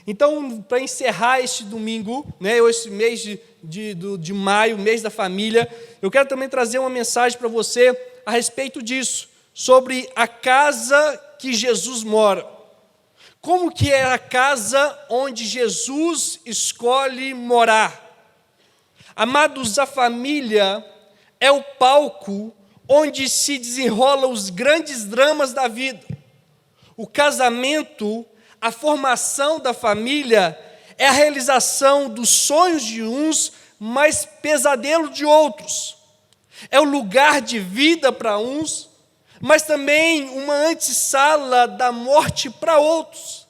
Então, para encerrar este domingo, esse mês de maio, mês da família, eu quero também trazer uma mensagem para você a respeito disso, sobre a casa que Jesus mora. Como que é a casa onde Jesus escolhe morar? Amados, a família é o palco onde se desenrolam os grandes dramas da vida. O casamento, a formação da família, é a realização dos sonhos de uns, mas pesadelo de outros. É o lugar de vida para uns, mas também uma antessala da morte para outros.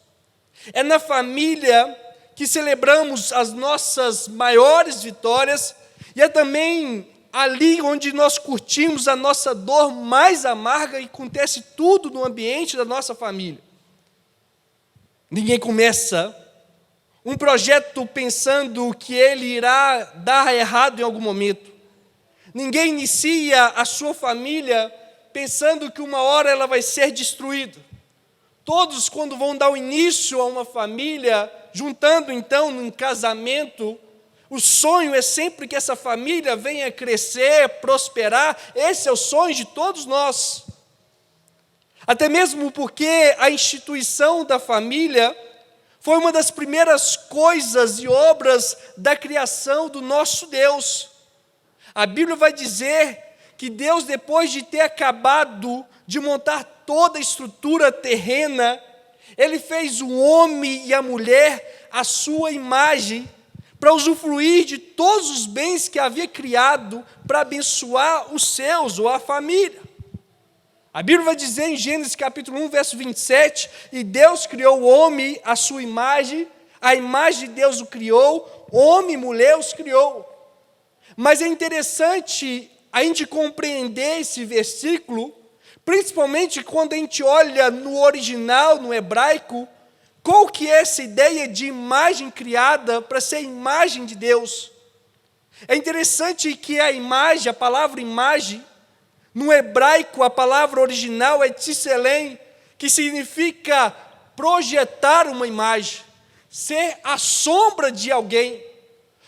É na família que celebramos as nossas maiores vitórias, e é também ali onde nós curtimos a nossa dor mais amarga, e acontece tudo no ambiente da nossa família. Ninguém começa um projeto pensando que ele irá dar errado em algum momento. Ninguém inicia a sua família pensando que uma hora ela vai ser destruída. Todos, quando vão dar o início a uma família, juntando então num casamento, o sonho é sempre que essa família venha crescer, prosperar. Esse é o sonho de todos nós. Até mesmo porque a instituição da família foi uma das primeiras coisas e obras da criação do nosso Deus. A Bíblia vai dizer que Deus, depois de ter acabado de montar toda a estrutura terrena, Ele fez o homem e a mulher à sua imagem, para usufruir de todos os bens que havia criado, para abençoar os seus ou a família. A Bíblia vai dizer em Gênesis capítulo 1, verso 27, e Deus criou o homem à sua imagem, a imagem de Deus o criou, homem e mulher os criou. Mas é interessante a gente compreender esse versículo, principalmente quando a gente olha no original, no hebraico, qual que é essa ideia de imagem criada para ser imagem de Deus? É interessante que a imagem, a palavra imagem, no hebraico a palavra original é tselem, que significa projetar uma imagem, ser a sombra de alguém.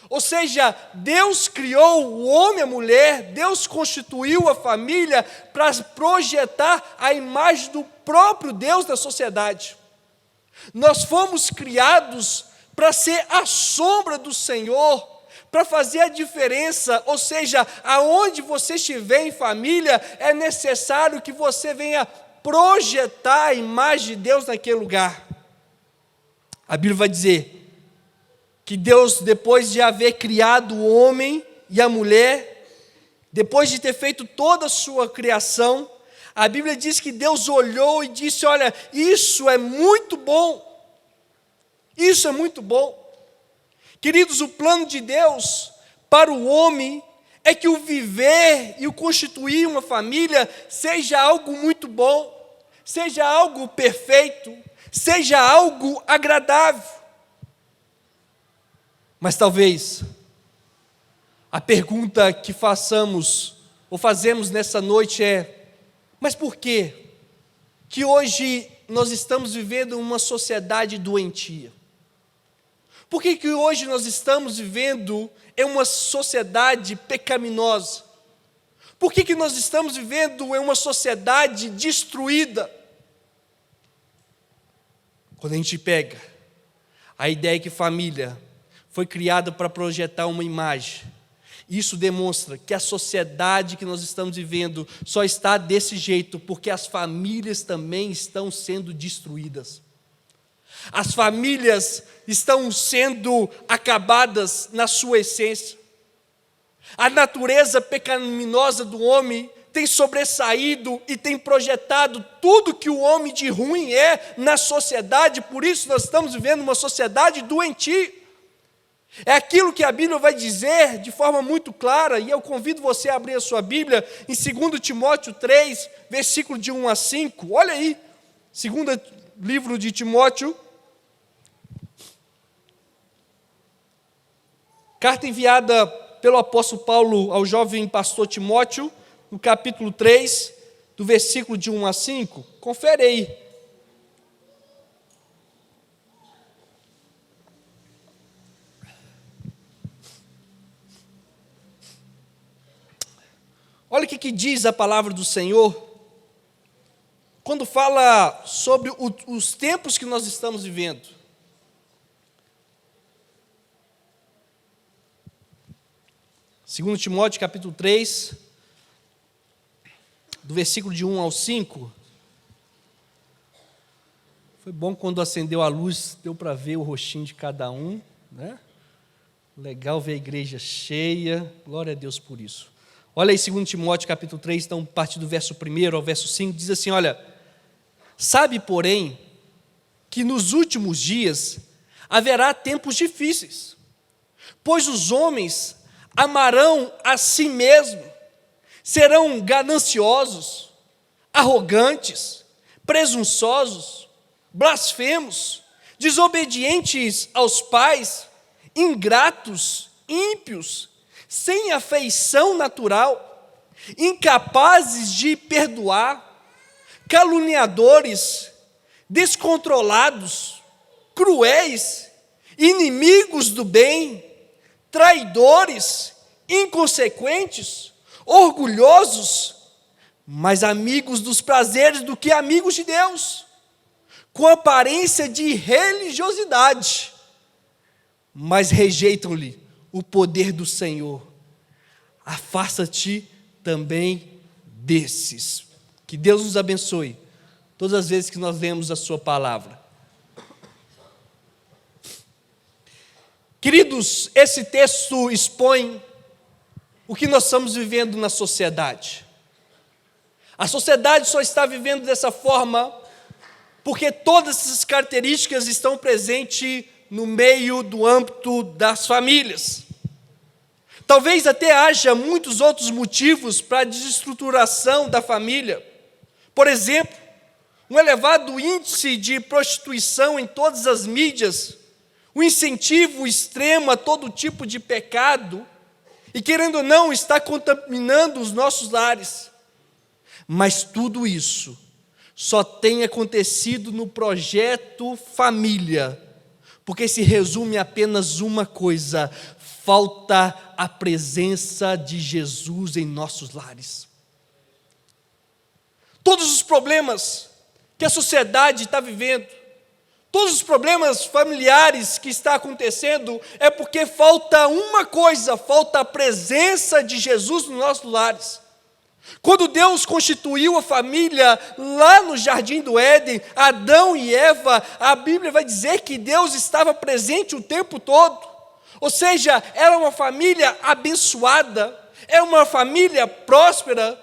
Ou seja, Deus criou o homem e a mulher, Deus constituiu a família para projetar a imagem do próprio Deus na sociedade. Nós fomos criados para ser a sombra do Senhor, para fazer a diferença. Ou seja, aonde você estiver em família, é necessário que você venha projetar a imagem de Deus naquele lugar. A Bíblia vai dizer que Deus, depois de haver criado o homem e a mulher, depois de ter feito toda a sua criação, a Bíblia diz que Deus olhou e disse: olha, isso é muito bom, isso é muito bom. Queridos, o plano de Deus para o homem é que o viver e o constituir uma família seja algo muito bom, seja algo perfeito, seja algo agradável. Mas talvez a pergunta que façamos ou fazemos nessa noite é: mas por quê que hoje nós estamos vivendo uma sociedade doentia? Por que que hoje nós estamos vivendo em uma sociedade pecaminosa? Por que que nós estamos vivendo em uma sociedade destruída? Quando a gente pega a ideia que família foi criada para projetar uma imagem, isso demonstra que a sociedade que nós estamos vivendo só está desse jeito porque as famílias também estão sendo destruídas. As famílias estão sendo acabadas na sua essência. A natureza pecaminosa do homem tem sobressaído e tem projetado tudo que o homem de ruim é na sociedade. Por isso nós estamos vivendo uma sociedade doentia. É aquilo que a Bíblia vai dizer de forma muito clara, e eu convido você a abrir a sua Bíblia em 2 Timóteo 3, versículo de 1 a 5. Olha aí, segundo livro de Timóteo, carta enviada pelo apóstolo Paulo ao jovem pastor Timóteo, no capítulo 3, do versículo de 1 a 5. Confere aí. o que diz a palavra do Senhor quando fala sobre os tempos que nós estamos vivendo. Segundo Timóteo, capítulo 3, do versículo de 1 ao 5. Foi bom quando acendeu a luz, deu para ver o rostinho de cada um, né? Legal ver a igreja cheia, glória a Deus por isso. Olha aí 2 Timóteo capítulo 3, então, a partir do verso 1 ao verso 5, diz assim, olha: sabe, porém, que nos últimos dias haverá tempos difíceis, pois os homens amarão a si mesmos, serão gananciosos, arrogantes, presunçosos, blasfemos, desobedientes aos pais, ingratos, ímpios, sem afeição natural, incapazes de perdoar, caluniadores, descontrolados, cruéis, inimigos do bem, traidores, inconsequentes, orgulhosos, mais amigos dos prazeres do que amigos de Deus, com aparência de religiosidade, mas rejeitam-lhe o poder do Senhor. Afasta-te também desses. Que Deus nos abençoe todas as vezes que nós lemos a sua palavra. Queridos, esse texto expõe o que nós estamos vivendo na sociedade. A sociedade só está vivendo dessa forma porque todas essas características estão presentes no meio do âmbito das famílias. Talvez até haja muitos outros motivos para a desestruturação da família. Por exemplo, um elevado índice de prostituição em todas as mídias, o incentivo extremo a todo tipo de pecado, e querendo ou não, está contaminando os nossos lares. Mas tudo isso só tem acontecido no projeto família, porque se resume a apenas uma coisa: falta a presença de Jesus em nossos lares. Todos os problemas que a sociedade está vivendo, todos os problemas familiares que está acontecendo, é porque falta uma coisa: falta a presença de Jesus nos nossos lares. Quando Deus constituiu a família lá no Jardim do Éden, Adão e Eva, a Bíblia vai dizer que Deus estava presente o tempo todo. Ou seja, era uma família abençoada, era uma família próspera,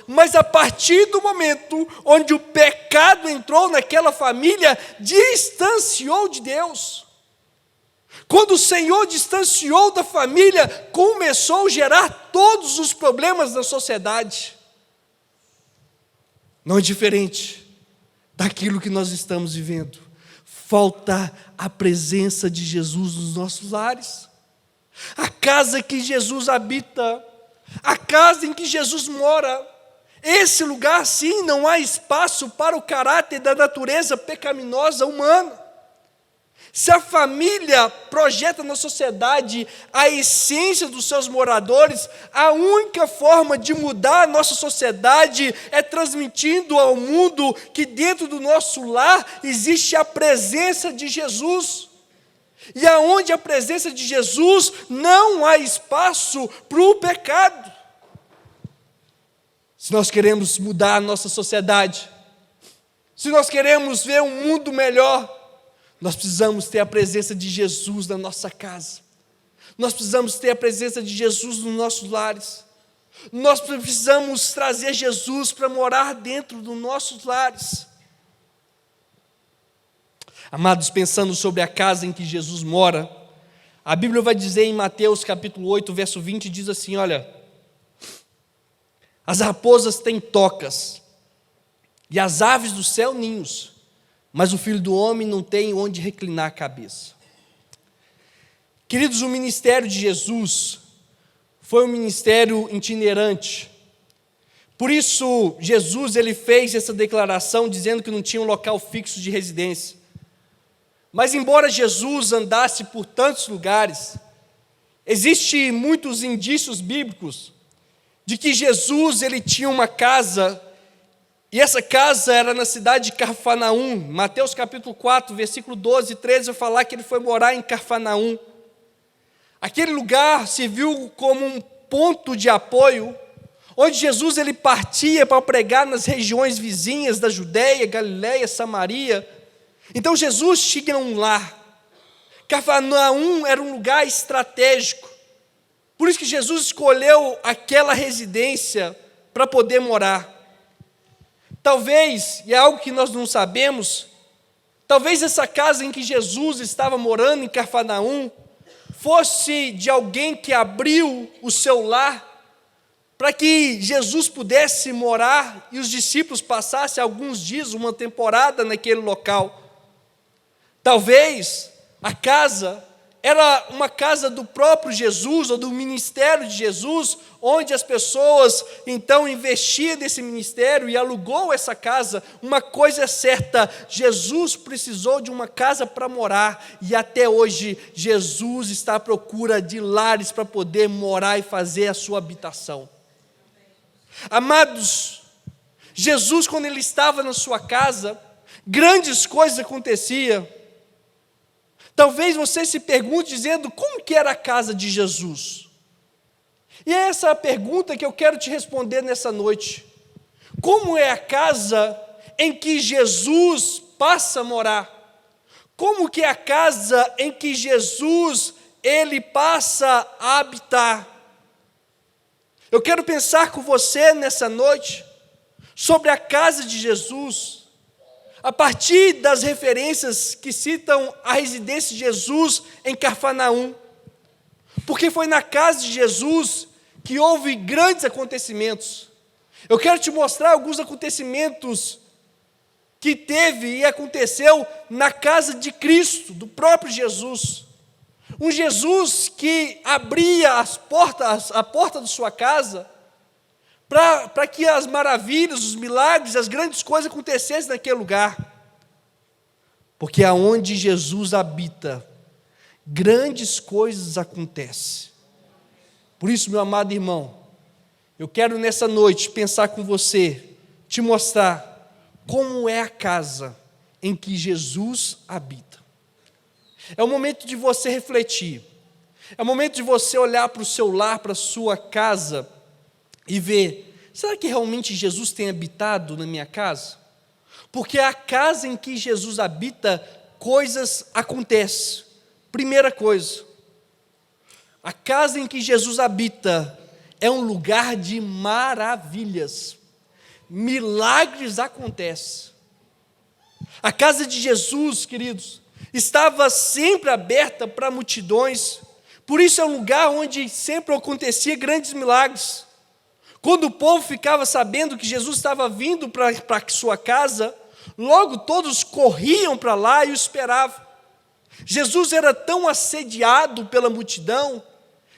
mas a partir do momento onde o pecado entrou naquela família, distanciou de Deus. Quando o Senhor distanciou da família, começou a gerar todos os problemas da sociedade. Não é diferente daquilo que nós estamos vivendo. Falta a presença de Jesus nos nossos lares. A casa que Jesus habita, a casa em que Jesus mora, esse lugar sim não há espaço para o caráter da natureza pecaminosa humana. Se a família projeta na sociedade a essência dos seus moradores, a única forma de mudar a nossa sociedade é transmitindo ao mundo que dentro do nosso lar existe a presença de Jesus. E aonde a presença de Jesus, não há espaço para o pecado. Se nós queremos mudar a nossa sociedade, se nós queremos ver um mundo melhor, nós precisamos ter a presença de Jesus na nossa casa. Nós precisamos ter a presença de Jesus nos nossos lares. Nós precisamos trazer Jesus para morar dentro dos nossos lares. Amados, pensando sobre a casa em que Jesus mora, a Bíblia vai dizer em Mateus capítulo 8, verso 20, diz assim, olha: as raposas têm tocas, e as aves do céu ninhos, mas o Filho do Homem não tem onde reclinar a cabeça. Queridos, o ministério de Jesus foi um ministério itinerante. Por isso, Jesus ele fez essa declaração dizendo que não tinha um local fixo de residência. Mas embora Jesus andasse por tantos lugares, existem muitos indícios bíblicos de que Jesus ele tinha uma casa, e essa casa era na cidade de Cafarnaum. Mateus capítulo 4, versículo 12 e 13 vai falar que ele foi morar em Cafarnaum. Aquele lugar se viu como um ponto de apoio, onde Jesus ele partia para pregar nas regiões vizinhas da Judéia, Galiléia, Samaria. Então Jesus tinha um lar. Cafarnaum era um lugar estratégico. Por isso que Jesus escolheu aquela residência para poder morar. Talvez, e é algo que nós não sabemos, talvez essa casa em que Jesus estava morando em Cafarnaum fosse de alguém que abriu o seu lar para que Jesus pudesse morar e os discípulos passassem alguns dias, uma temporada naquele local. Talvez a casa era uma casa do próprio Jesus, ou do ministério de Jesus, onde as pessoas então investiam nesse ministério e alugou essa casa. Uma coisa é certa, Jesus precisou de uma casa para morar, e até hoje Jesus está à procura de lares para poder morar e fazer a sua habitação. Amados, Jesus, quando ele estava na sua casa, grandes coisas aconteciam. Talvez você se pergunte dizendo, como que era a casa de Jesus? E é essa a pergunta que eu quero te responder nessa noite. Como é a casa em que Jesus passa a morar? Como que é a casa em que Jesus, ele passa a habitar? Eu quero pensar com você nessa noite sobre a casa de Jesus, a partir das referências que citam a residência de Jesus em Cafarnaum, porque foi na casa de Jesus que houve grandes acontecimentos. Eu quero te mostrar alguns acontecimentos que teve e aconteceu na casa de Cristo, do próprio Jesus. Um Jesus que abria a porta de sua casa, para que as maravilhas, os milagres, as grandes coisas acontecessem naquele lugar. Porque aonde Jesus habita, grandes coisas acontecem. Por isso, meu amado irmão, eu quero nessa noite pensar com você, te mostrar como é a casa em que Jesus habita. É o momento de você refletir, é o momento de você olhar para o seu lar, para a sua casa, e ver, será que realmente Jesus tem habitado na minha casa? Porque a casa em que Jesus habita, coisas acontecem. Primeira coisa, a casa em que Jesus habita é um lugar de maravilhas. Milagres acontecem. A casa de Jesus, queridos, estava sempre aberta para multidões. Por isso é um lugar onde sempre acontecia grandes milagres. Quando o povo ficava sabendo que Jesus estava vindo para sua casa, logo todos corriam para lá e o esperavam. Jesus era tão assediado pela multidão,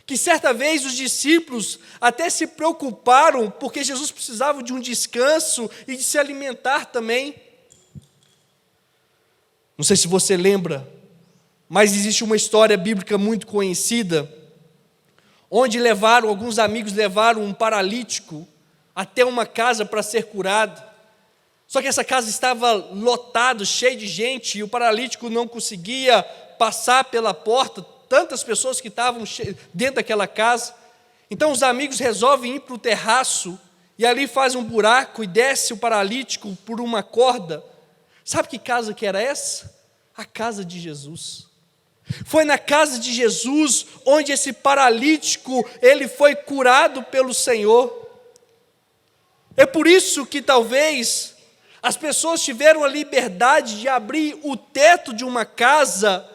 que certa vez os discípulos até se preocuparam, porque Jesus precisava de um descanso e de se alimentar também. Não sei se você lembra, mas existe uma história bíblica muito conhecida, onde alguns amigos levaram um paralítico até uma casa para ser curado. Só que essa casa estava lotada, cheia de gente, e o paralítico não conseguia passar pela porta, tantas pessoas que estavam dentro daquela casa. Então os amigos resolvem ir para o terraço, e ali fazem um buraco e desce o paralítico por uma corda. Sabe que casa que era essa? A casa de Jesus. Foi na casa de Jesus onde esse paralítico, ele foi curado pelo Senhor. É por isso que talvez as pessoas tiveram a liberdade de abrir o teto de uma casa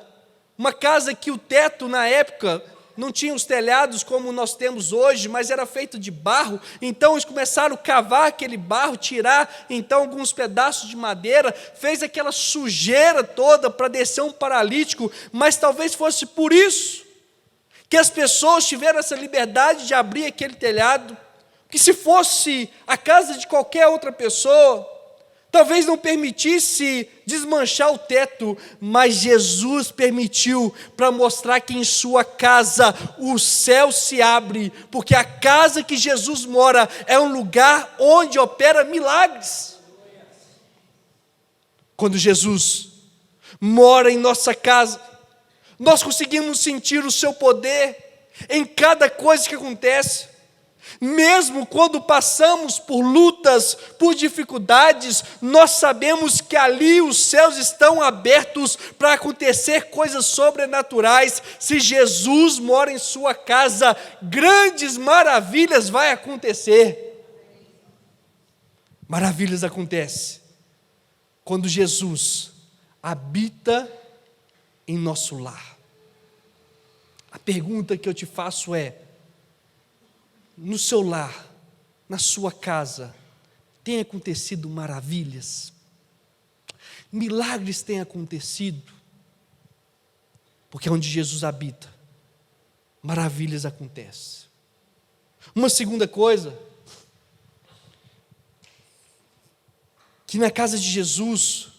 que o teto na época não tinha os telhados como nós temos hoje, mas era feito de barro. Então eles começaram a cavar aquele barro, tirar então alguns pedaços de madeira, fez aquela sujeira toda para descer um paralítico, mas talvez fosse por isso que as pessoas tiveram essa liberdade de abrir aquele telhado, que se fosse a casa de qualquer outra pessoa, talvez não permitisse desmanchar o teto, mas Jesus permitiu para mostrar que em sua casa o céu se abre, porque a casa que Jesus mora é um lugar onde opera milagres. Quando Jesus mora em nossa casa, nós conseguimos sentir o seu poder em cada coisa que acontece. Mesmo quando passamos por lutas, por dificuldades, nós sabemos que ali os céus estão abertos para acontecer coisas sobrenaturais. Se Jesus mora em sua casa, grandes maravilhas vão acontecer. Maravilhas acontecem quando Jesus habita em nosso lar. A pergunta que eu te faço é: no seu lar, na sua casa, tem acontecido maravilhas? Milagres têm acontecido? Porque onde Jesus habita, maravilhas acontecem. Uma segunda coisa, que na casa de Jesus,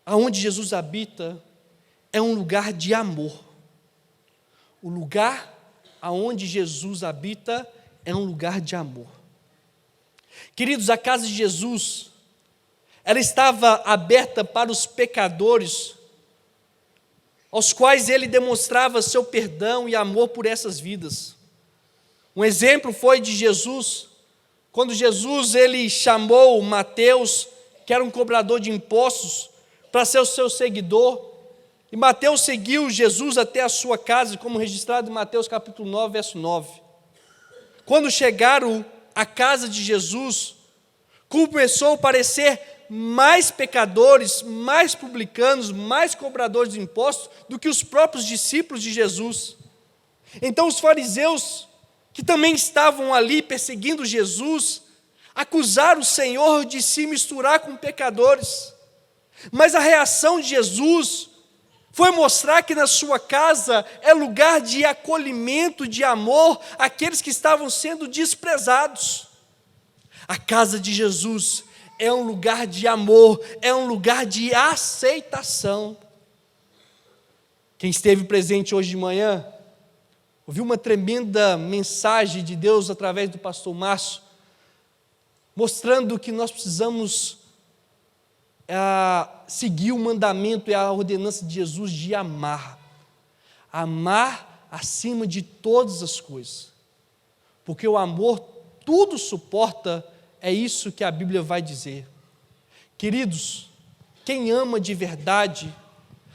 aonde Jesus habita, é um lugar de amor. O lugar aonde Jesus habita é um lugar de amor. Queridos, a casa de Jesus, ela estava aberta para os pecadores, aos quais ele demonstrava seu perdão e amor por essas vidas. Um exemplo foi de Jesus, quando Jesus ele chamou Mateus, que era um cobrador de impostos, para ser o seu seguidor. E Mateus seguiu Jesus até a sua casa, como registrado em Mateus capítulo 9, verso 9. Quando chegaram à casa de Jesus, começou a aparecer mais pecadores, mais publicanos, mais cobradores de impostos do que os próprios discípulos de Jesus. Então os fariseus, que também estavam ali perseguindo Jesus, acusaram o Senhor de se misturar com pecadores. Mas a reação de Jesus foi mostrar que na sua casa é lugar de acolhimento, de amor, àqueles que estavam sendo desprezados. A casa de Jesus é um lugar de amor, é um lugar de aceitação. Quem esteve presente hoje de manhã, ouviu uma tremenda mensagem de Deus através do pastor Márcio, mostrando que nós precisamos seguir o mandamento e a ordenança de Jesus de amar. Amar acima de todas as coisas. Porque o amor tudo suporta, é isso que a Bíblia vai dizer. Queridos, quem ama de verdade,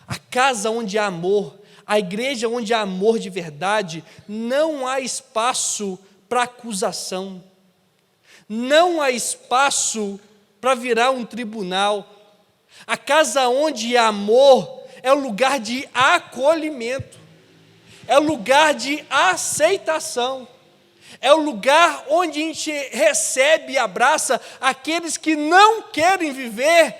a casa onde há amor, a igreja onde há amor de verdade, não há espaço para acusação, não há espaço para virar um tribunal. A casa onde há amor é o lugar de acolhimento, é o lugar de aceitação, é o lugar onde a gente recebe e abraça aqueles que não querem viver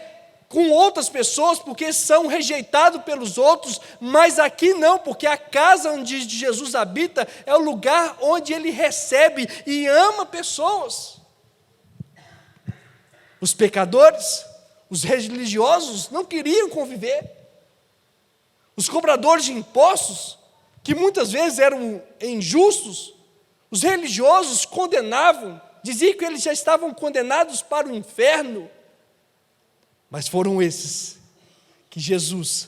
com outras pessoas porque são rejeitados pelos outros, mas aqui não, porque a casa onde Jesus habita é o lugar onde ele recebe e ama pessoas. Os pecadores, os religiosos não queriam conviver. Os cobradores de impostos, que muitas vezes eram injustos, os religiosos condenavam, diziam que eles já estavam condenados para o inferno. Mas foram esses que Jesus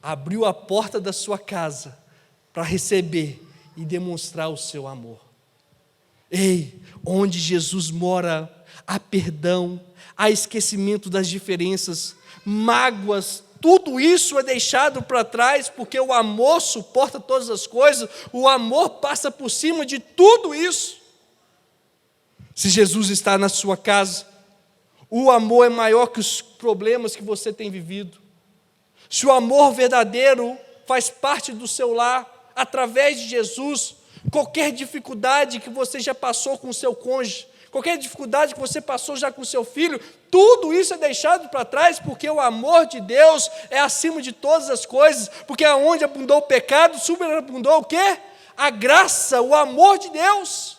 abriu a porta da sua casa para receber e demonstrar o seu amor. Ei, onde Jesus mora, há perdão, há esquecimento das diferenças, mágoas, tudo isso é deixado para trás, porque o amor suporta todas as coisas, o amor passa por cima de tudo isso. Se Jesus está na sua casa, o amor é maior que os problemas que você tem vivido. Se o amor verdadeiro faz parte do seu lar, através de Jesus, qualquer dificuldade que você já passou com o seu cônjuge, qualquer dificuldade que você passou já com o seu filho, tudo isso é deixado para trás, porque o amor de Deus é acima de todas as coisas, porque aonde abundou o pecado, superabundou o quê? A graça, o amor de Deus.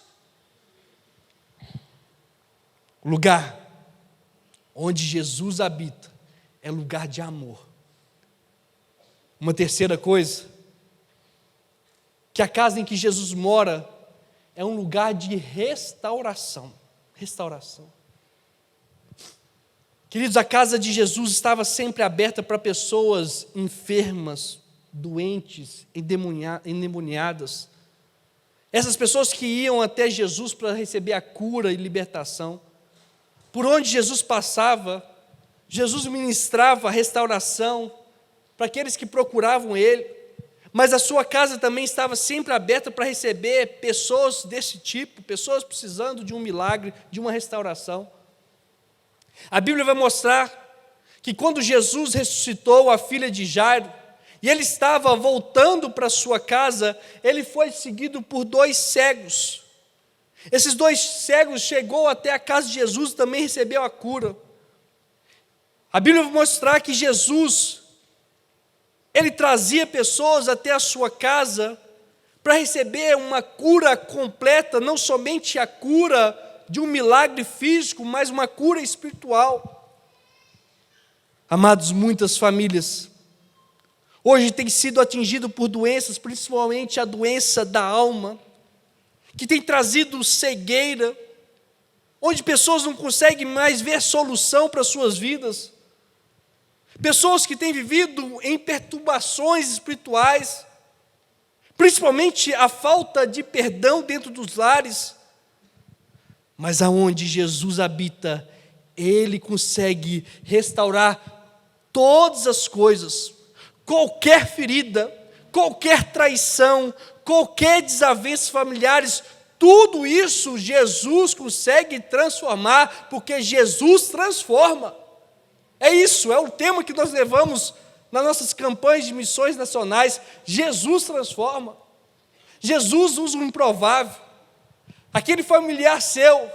O lugar Onde Jesus habita é lugar de amor. Uma terceira coisa, que a casa em que Jesus mora é um lugar de restauração. Restauração. Queridos, a casa de Jesus estava sempre aberta para pessoas enfermas, doentes, endemoniadas. Essas pessoas que iam até Jesus para receber a cura e libertação. Por onde Jesus passava, Jesus ministrava a restauração para aqueles que procuravam Ele. Mas a sua casa também estava sempre aberta para receber pessoas desse tipo, pessoas precisando de um milagre, de uma restauração. A Bíblia vai mostrar que quando Jesus ressuscitou a filha de Jairo, e ele estava voltando para sua casa, ele foi seguido por 2 cegos. Esses 2 cegos chegou até a casa de Jesus e também recebeu a cura. A Bíblia vai mostrar que Jesus, ele trazia pessoas até a sua casa para receber uma cura completa, não somente a cura de um milagre físico, mas uma cura espiritual. Amados, muitas famílias hoje têm sido atingidas por doenças, principalmente a doença da alma, que tem trazido cegueira, onde pessoas não conseguem mais ver solução para suas vidas. Pessoas que têm vivido em perturbações espirituais, principalmente a falta de perdão dentro dos lares. Mas aonde Jesus habita, Ele consegue restaurar todas as coisas, qualquer ferida, qualquer traição, qualquer desavenças familiares, tudo isso Jesus consegue transformar, porque Jesus transforma. É isso, é o tema que nós levamos nas nossas campanhas de missões nacionais. Jesus transforma. Jesus usa o improvável. Aquele familiar seu,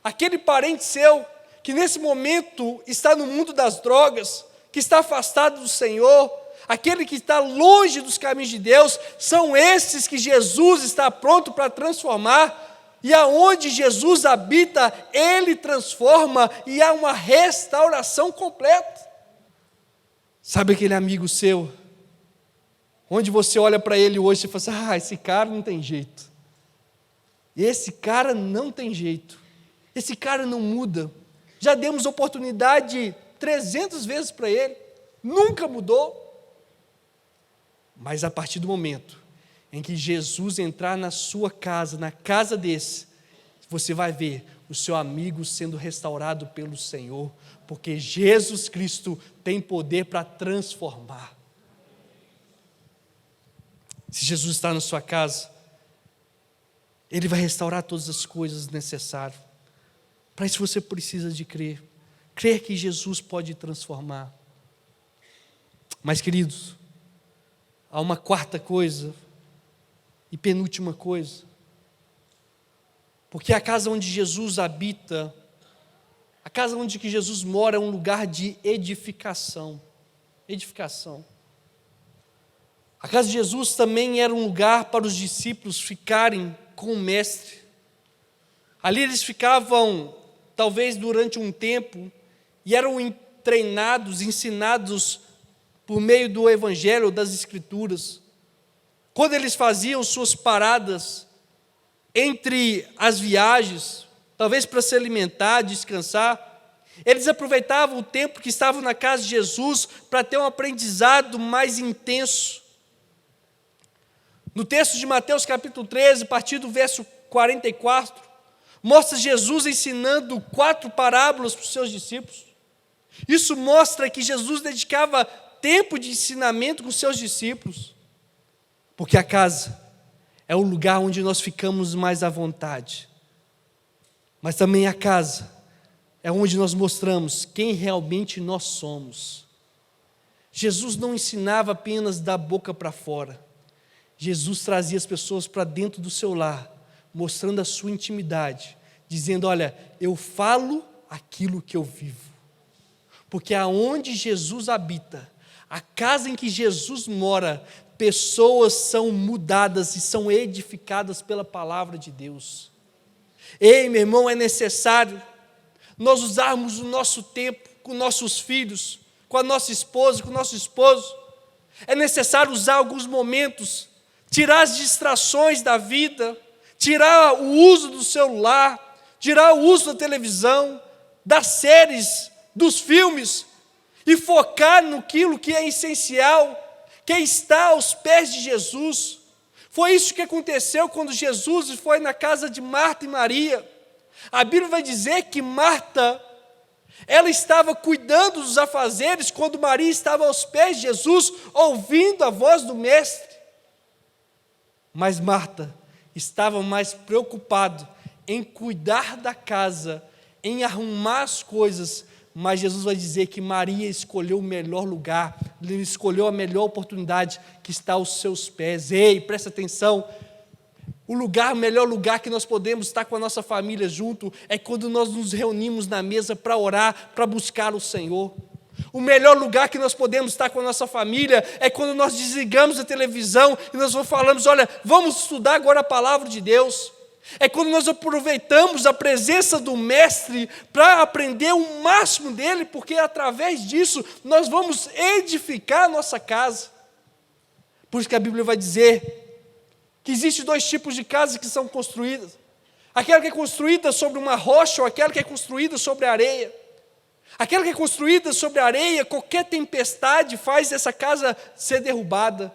aquele parente seu, que nesse momento está no mundo das drogas, que está afastado do Senhor, aquele que está longe dos caminhos de Deus, são esses que Jesus está pronto para transformar. E aonde Jesus habita, Ele transforma e há uma restauração completa. Sabe aquele amigo seu, onde você olha para ele hoje e fala assim, esse cara não tem jeito. Esse cara não tem jeito. Esse cara não muda. Já demos oportunidade 300 vezes para ele, nunca mudou. Mas a partir do momento em que Jesus entrar na sua casa, na casa desse, você vai ver o seu amigo sendo restaurado pelo Senhor, porque Jesus Cristo tem poder para transformar. Se Jesus está na sua casa, Ele vai restaurar todas as coisas necessárias. Para isso você precisa de crer que Jesus pode transformar. Mas, queridos, há uma quarta coisa e penúltima coisa, porque a casa onde Jesus habita, a casa onde que Jesus mora é um lugar de edificação. A casa de Jesus também era um lugar para os discípulos ficarem com o mestre. Ali eles ficavam, talvez durante um tempo, e eram treinados, ensinados por meio do Evangelho, das Escrituras. Quando eles faziam suas paradas entre as viagens, talvez para se alimentar, descansar, eles aproveitavam o tempo que estavam na casa de Jesus para ter um aprendizado mais intenso. No texto de Mateus capítulo 13, a partir do verso 44, mostra Jesus ensinando 4 parábolas para os seus discípulos. Isso mostra que Jesus dedicava tempo de ensinamento com os seus discípulos, porque a casa é o lugar onde nós ficamos mais à vontade, mas também a casa é onde nós mostramos quem realmente nós somos. Jesus não ensinava apenas da boca para fora, Jesus trazia as pessoas para dentro do seu lar, mostrando a sua intimidade, dizendo, olha, eu falo aquilo que eu vivo, porque aonde Jesus habita, a casa em que Jesus mora, pessoas são mudadas e são edificadas pela palavra de Deus. Ei, meu irmão, é necessário nós usarmos o nosso tempo com nossos filhos, com a nossa esposa, com o nosso esposo. É necessário usar alguns momentos, tirar as distrações da vida, tirar o uso do celular, tirar o uso da televisão, das séries, dos filmes, e focar naquilo que é essencial, que está aos pés de Jesus. Foi isso que aconteceu quando Jesus foi na casa de Marta e Maria. A Bíblia vai dizer que Marta, ela estava cuidando dos afazeres, quando Maria estava aos pés de Jesus, ouvindo a voz do Mestre. Mas Marta estava mais preocupada em cuidar da casa, em arrumar as coisas. Mas Jesus vai dizer que Maria escolheu o melhor lugar, escolheu a melhor oportunidade, que está aos seus pés. Ei, presta atenção, o melhor lugar que nós podemos estar com a nossa família junto, é quando nós nos reunimos na mesa para orar, para buscar o Senhor. O melhor lugar que nós podemos estar com a nossa família, é quando nós desligamos a televisão, e nós falamos, olha, vamos estudar agora a palavra de Deus. É quando nós aproveitamos a presença do Mestre para aprender o máximo dele, porque através disso nós vamos edificar a nossa casa. Por isso que a Bíblia vai dizer que existem dois tipos de casas que são construídas: aquela que é construída sobre uma rocha, ou aquela que é construída sobre a areia. Aquela que é construída sobre a areia, qualquer tempestade faz essa casa ser derrubada.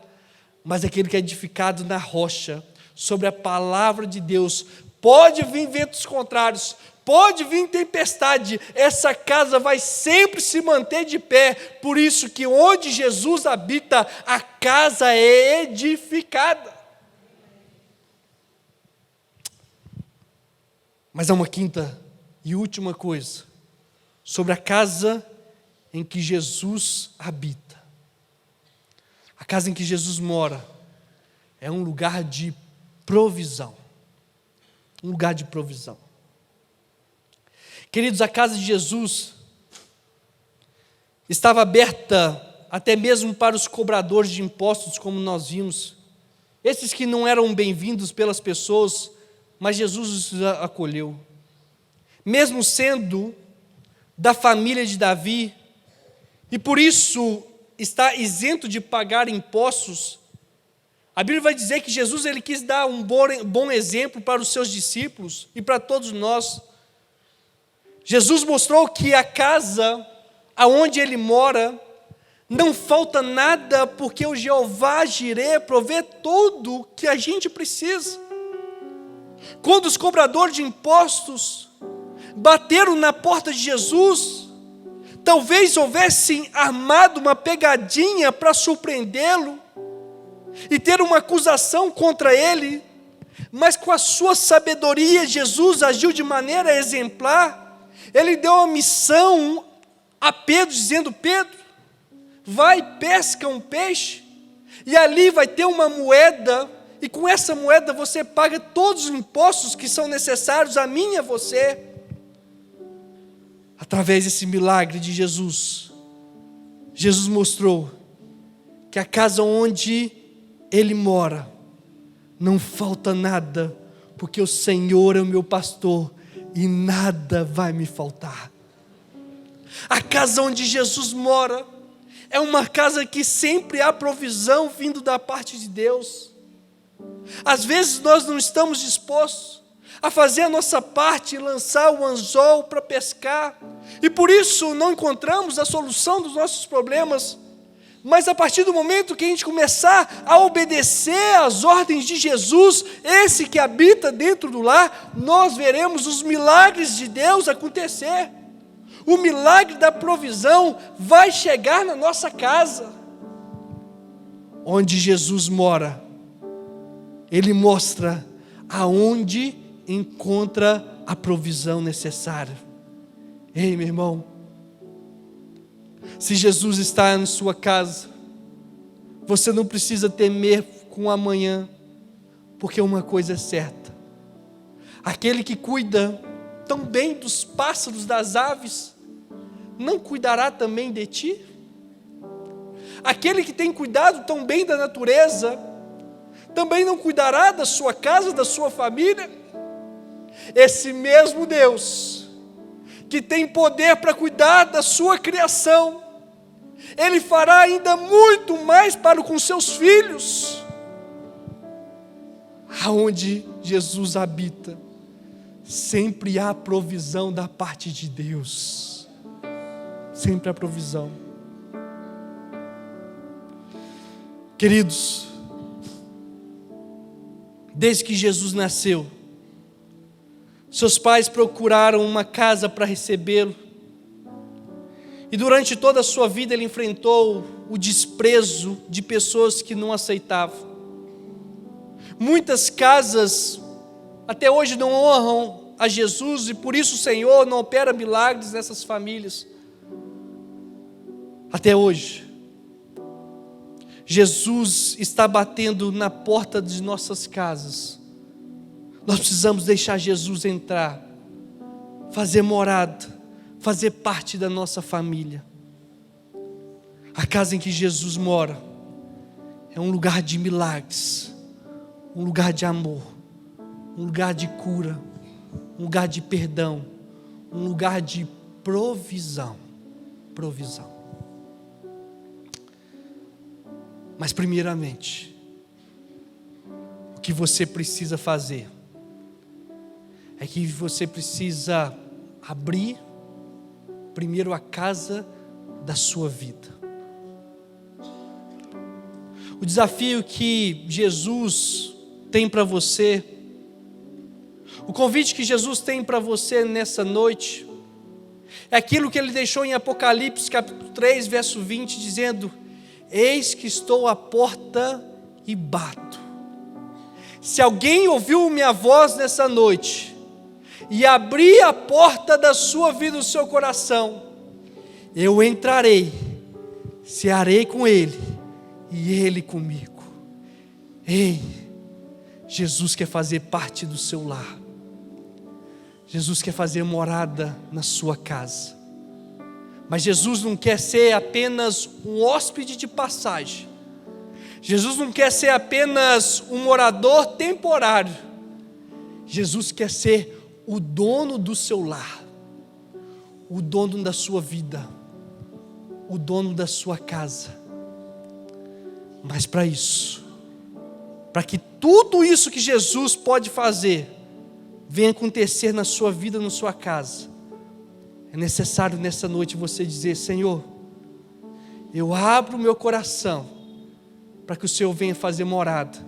Mas aquele que é edificado na rocha, sobre a palavra de Deus, pode vir ventos contrários, pode vir tempestade, essa casa vai sempre se manter de pé. Por isso que onde Jesus habita, a casa é edificada. Mas há uma quinta e última coisa sobre a casa em que Jesus habita. A casa em que Jesus mora é um lugar de provisão. Um lugar de provisão. Queridos, a casa de Jesus estava aberta até mesmo para os cobradores de impostos, como nós vimos. Esses que não eram bem-vindos pelas pessoas, mas Jesus os acolheu. Mesmo sendo da família de Davi, e por isso está isento de pagar impostos, a Bíblia vai dizer que Jesus ele quis dar um bom exemplo para os seus discípulos e para todos nós. Jesus mostrou que a casa aonde ele mora não falta nada, porque o Jeová Jirê provê tudo que a gente precisa. Quando os cobradores de impostos bateram na porta de Jesus, talvez houvessem armado uma pegadinha para surpreendê-lo e ter uma acusação contra ele, mas com a sua sabedoria, Jesus agiu de maneira exemplar. Ele deu uma missão a Pedro, dizendo: Pedro, vai, pesca um peixe, e ali vai ter uma moeda, e com essa moeda você paga todos os impostos que são necessários a mim e a você. Através desse milagre de Jesus, Jesus mostrou que a casa onde ele mora não falta nada, porque o Senhor é o meu pastor e nada vai me faltar. A casa onde Jesus mora é uma casa que sempre há provisão vindo da parte de Deus. Às vezes nós não estamos dispostos a fazer a nossa parte e lançar o anzol para pescar, e por isso não encontramos a solução dos nossos problemas. Mas a partir do momento que a gente começar a obedecer às ordens de Jesus, esse que habita dentro do lar, nós veremos os milagres de Deus acontecer. O milagre da provisão vai chegar na nossa casa. Onde Jesus mora, Ele mostra aonde encontra a provisão necessária. Ei, meu irmão, se Jesus está em sua casa, você não precisa temer com o amanhã, porque uma coisa é certa: aquele que cuida tão bem dos pássaros, das aves, não cuidará também de ti? Aquele que tem cuidado tão bem da natureza, também não cuidará da sua casa, da sua família? Esse mesmo Deus que tem poder para cuidar da sua criação, Ele fará ainda muito mais para com seus filhos. Aonde Jesus habita, sempre há provisão da parte de Deus. Sempre há provisão. Queridos, desde que Jesus nasceu, seus pais procuraram uma casa para recebê-lo. E durante toda a sua vida ele enfrentou o desprezo de pessoas que não aceitavam. Muitas casas até hoje não honram a Jesus e por isso o Senhor não opera milagres nessas famílias. Até hoje. Jesus está batendo na porta de nossas casas. Nós precisamos deixar Jesus entrar, fazer morada, fazer parte da nossa família. A casa em que Jesus mora é um lugar de milagres, um lugar de amor, um lugar de cura, um lugar de perdão, um lugar de provisão. Provisão. Mas primeiramente, o que você precisa fazer é que você precisa abrir primeiro a casa da sua vida. O desafio que Jesus tem para você, o convite que Jesus tem para você nessa noite, é aquilo que Ele deixou em Apocalipse capítulo 3, verso 20, dizendo: eis que estou à porta e bato. Se alguém ouviu minha voz nessa noite e abrir a porta da sua vida, do seu coração, eu entrarei, cearei com ele e ele comigo. Ei, Jesus quer fazer parte do seu lar. Jesus quer fazer morada na sua casa. Mas Jesus não quer ser apenas um hóspede de passagem. Jesus não quer ser apenas um morador temporário. Jesus quer ser o dono do seu lar, o dono da sua vida, o dono da sua casa. Mas para isso, para que tudo isso que Jesus pode fazer venha acontecer na sua vida, na sua casa, é necessário nessa noite você dizer: Senhor, eu abro o meu coração para que o Senhor venha fazer morada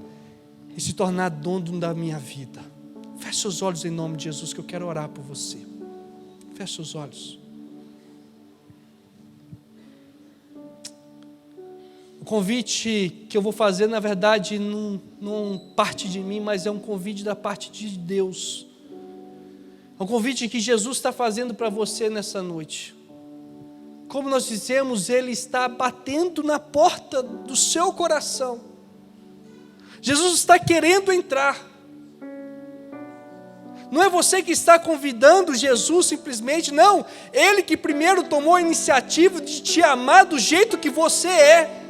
e se tornar dono da minha vida. Feche seus olhos em nome de Jesus, que eu quero orar por você. Feche seus olhos. O convite que eu vou fazer, na verdade, não parte de mim, mas é um convite da parte de Deus. É um convite que Jesus está fazendo para você nessa noite. Como nós dizemos, Ele está batendo na porta do seu coração. Jesus está querendo entrar. Não é você que está convidando Jesus simplesmente, não. Ele que primeiro tomou a iniciativa de te amar do jeito que você é.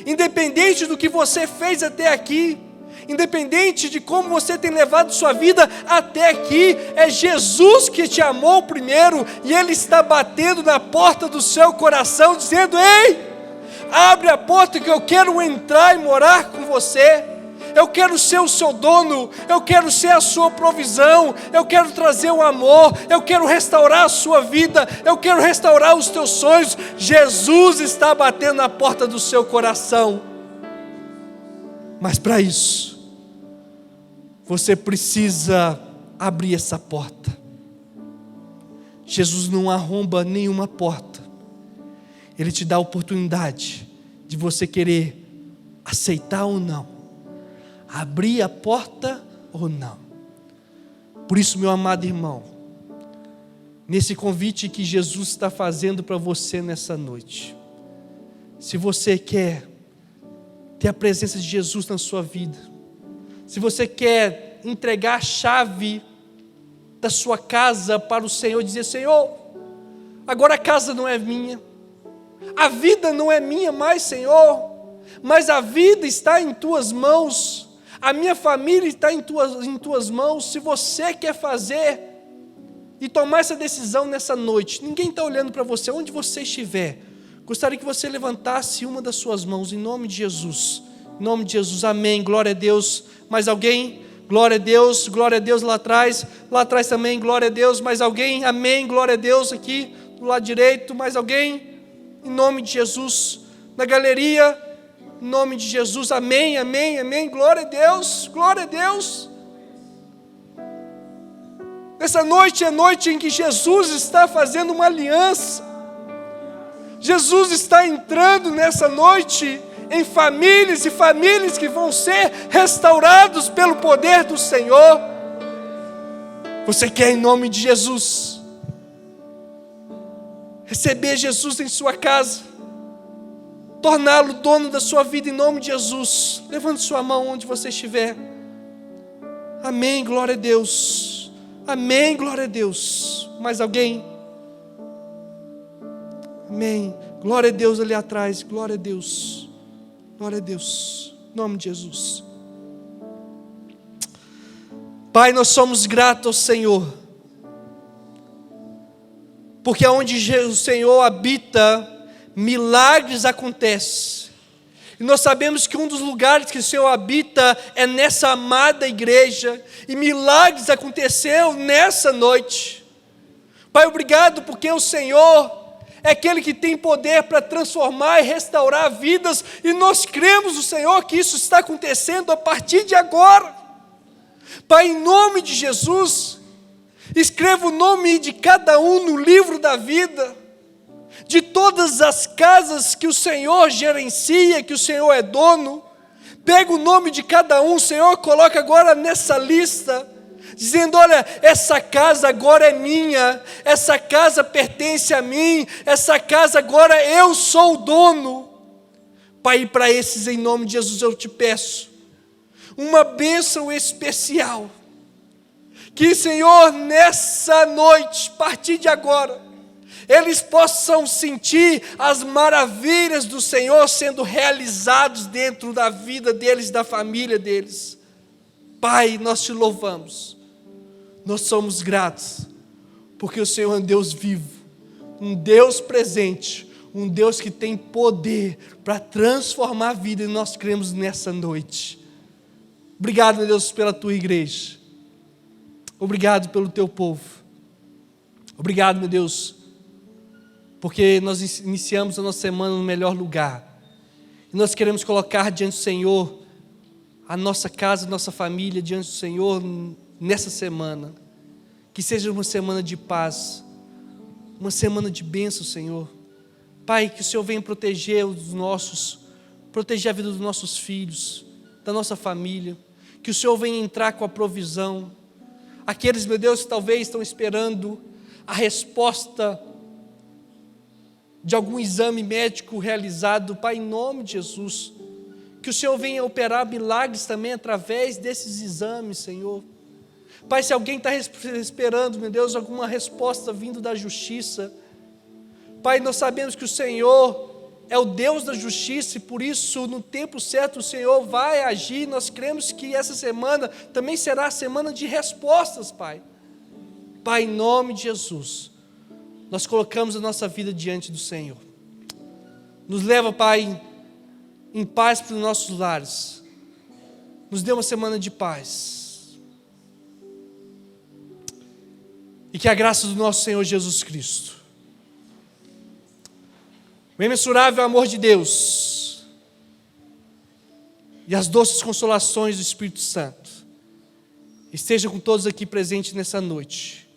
Independente do que você fez até aqui, independente de como você tem levado sua vida até aqui, é Jesus que te amou primeiro, e Ele está batendo na porta do seu coração, dizendo: ei, abre a porta que eu quero entrar e morar com você. Eu quero ser o seu dono, eu quero ser a sua provisão, eu quero trazer o amor, eu quero restaurar a sua vida, eu quero restaurar os teus sonhos. Jesus está batendo na porta do seu coração. Mas para isso, você precisa abrir essa porta. Jesus não arromba nenhuma porta. Ele te dá a oportunidade de você querer aceitar ou não, abrir a porta ou não. Por isso, meu amado irmão, nesse convite que Jesus está fazendo para você nessa noite, se você quer ter a presença de Jesus na sua vida, se você quer entregar a chave da sua casa para o Senhor, dizer: Senhor, agora a casa não é minha, a vida não é minha mais, Senhor, mas a vida está em tuas mãos, a minha família está em tuas mãos. Se você quer fazer e tomar essa decisão nessa noite, ninguém está olhando para você, onde você estiver, gostaria que você levantasse uma das suas mãos, em nome de Jesus. Em nome de Jesus, amém, glória a Deus. Mais alguém? Glória a Deus lá atrás também, glória a Deus. Mais alguém? Amém, glória a Deus aqui do lado direito. Mais alguém? Em nome de Jesus. Na galeria, em nome de Jesus, amém, amém, amém, glória a Deus, glória a Deus. Essa noite é a noite em que Jesus está fazendo uma aliança. Jesus está entrando nessa noite em famílias e famílias que vão ser restaurados pelo poder do Senhor. Você quer, em nome de Jesus, receber Jesus em sua casa, torná-lo dono da sua vida em nome de Jesus? Levante sua mão onde você estiver. Amém, glória a Deus. Amém, glória a Deus. Mais alguém? Amém, glória a Deus ali atrás. Glória a Deus. Glória a Deus, em nome de Jesus. Pai, nós somos gratos ao Senhor, porque onde o Senhor habita, milagres acontecem. E nós sabemos que um dos lugares que o Senhor habita é nessa amada igreja, e milagres aconteceu nessa noite. Pai, obrigado porque o Senhor é aquele que tem poder para transformar e restaurar vidas, e nós cremos no Senhor que isso está acontecendo a partir de agora. Pai, em nome de Jesus, escreva o nome de cada um no livro da vida, de todas as casas que o Senhor gerencia, que o Senhor é dono. Pega o nome de cada um, Senhor, coloca agora nessa lista, dizendo: olha, essa casa agora é minha, essa casa pertence a mim, essa casa agora eu sou o dono. Pai, para esses, em nome de Jesus, eu te peço uma bênção especial, que, Senhor, nessa noite, a partir de agora, eles possam sentir as maravilhas do Senhor sendo realizados dentro da vida deles, da família deles. Pai, nós te louvamos. Nós somos gratos, porque o Senhor é um Deus vivo, um Deus presente, um Deus que tem poder para transformar a vida, e nós cremos nessa noite. Obrigado, meu Deus, pela tua igreja. Obrigado pelo teu povo. Obrigado, meu Deus, porque nós iniciamos a nossa semana no melhor lugar. E nós queremos colocar diante do Senhor a nossa casa, a nossa família diante do Senhor nessa semana. Que seja uma semana de paz, uma semana de bênção, Senhor. Pai, que o Senhor venha proteger proteger a vida dos nossos filhos, da nossa família. Que o Senhor venha entrar com a provisão. Aqueles, meu Deus, que talvez estão esperando a resposta de algum exame médico realizado, Pai, em nome de Jesus, que o Senhor venha operar milagres também através desses exames, Senhor. Pai, se alguém está esperando, meu Deus, alguma resposta vindo da justiça, Pai, nós sabemos que o Senhor é o Deus da justiça, e por isso, no tempo certo, o Senhor vai agir. Nós cremos que essa semana também será a semana de respostas, Pai. Pai, em nome de Jesus, nós colocamos a nossa vida diante do Senhor. Nos leva, Pai, em paz para os nossos lares. Nos dê uma semana de paz. E que a graça do nosso Senhor Jesus Cristo, o imensurável amor de Deus e as doces consolações do Espírito Santo estejam com todos aqui presentes nessa noite,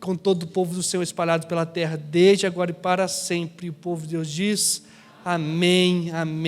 com todo o povo do Senhor espalhado pela terra, desde agora e para sempre. E o povo de Deus diz: amém, amém.